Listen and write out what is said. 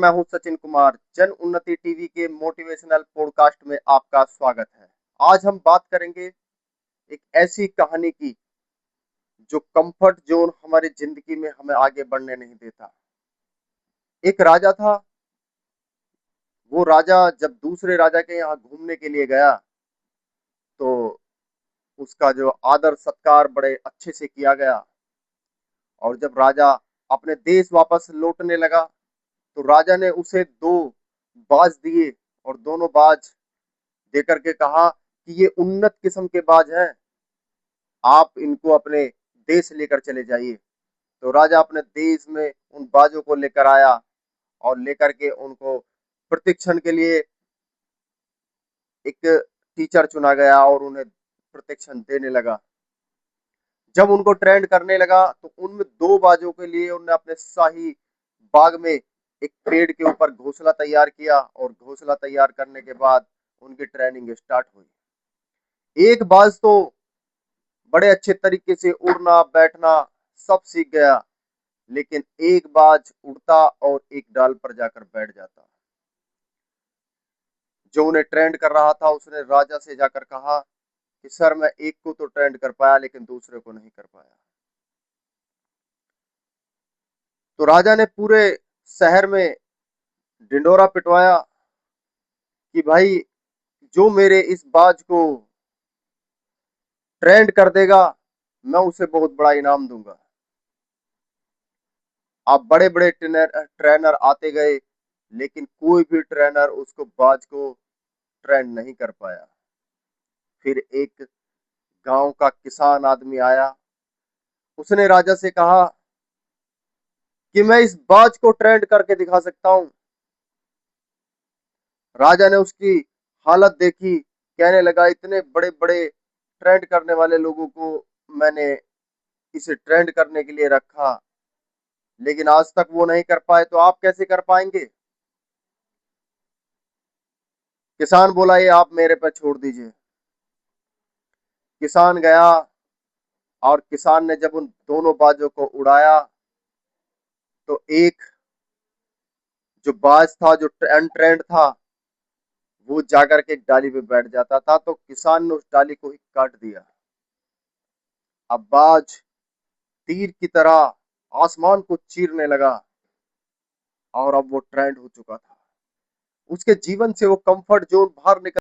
मैं हूं सचिन कुमार। जन उन्नति टीवी के मोटिवेशनल पॉडकास्ट में आपका स्वागत है। आज हम बात करेंगे एक ऐसी कहानी की जो कंफर्ट जोन हमारी जिंदगी में हमें आगे बढ़ने नहीं देता। एक राजा था। वो राजा जब दूसरे राजा के यहाँ घूमने के लिए गया तो उसका जो आदर सत्कार बड़े अच्छे से किया गया। और जब राजा अपने देश वापस लौटने लगा तो राजा ने उसे दो बाज दिए और दोनों बाज देकर के कहा कि ये उन्नत किस्म के बाज हैं, आप इनको अपने देश लेकर चले जाइए। तो राजा अपने देश में उन बाजों को लेकर आया और लेकर के उनको प्रशिक्षण के लिए एक टीचर चुना गया और उन्हें प्रशिक्षण देने लगा। जब उनको ट्रेंड करने लगा तो उनमें दो बाजों के लिए उन्होंने अपने शाही बाग में एक पेड़ के ऊपर घोंसला तैयार किया और घोंसला तैयार करने के बाद उनकी ट्रेनिंग स्टार्ट हुई। एक बाज तो बड़े अच्छे तरीके से उड़ना बैठना सब सीख गया, लेकिन एक बाज उड़ता और एक डाल पर जाकर बैठ जाता। जो उन्हें ट्रेंड कर रहा था उसने राजा से जाकर कहा कि सर, मैं एक को तो ट्रेंड कर पाया लेकिन दूसरे को नहीं कर पाया। तो राजा ने पूरे शहर में ढिंडोरा पिटवाया कि भाई, जो मेरे इस बाज को ट्रेंड कर देगा मैं उसे बहुत बड़ा इनाम दूंगा। अब बड़े बड़े ट्रेनर आते गए लेकिन कोई भी ट्रेनर उसको बाज को ट्रेंड नहीं कर पाया। फिर एक गांव का किसान आदमी आया। उसने राजा से कहा कि मैं इस बाज को ट्रेंड करके दिखा सकता हूं। राजा ने उसकी हालत देखी, कहने लगा इतने बड़े बड़े ट्रेंड करने वाले लोगों को मैंने इसे ट्रेंड करने के लिए रखा लेकिन आज तक वो नहीं कर पाए, तो आप कैसे कर पाएंगे। किसान बोला ये आप मेरे पर छोड़ दीजिए। किसान गया और किसान ने जब उन दोनों बाजों को उड़ाया तो एक जो बाज था जो अनट्रेंड था वो जाकर के एक डाली पे बैठ जाता था, तो किसान ने उस डाली को ही काट दिया। अब बाज तीर की तरह आसमान को चीरने लगा और अब वो ट्रेंड हो चुका था। उसके जीवन से वो कंफर्ट जोन बाहर निकल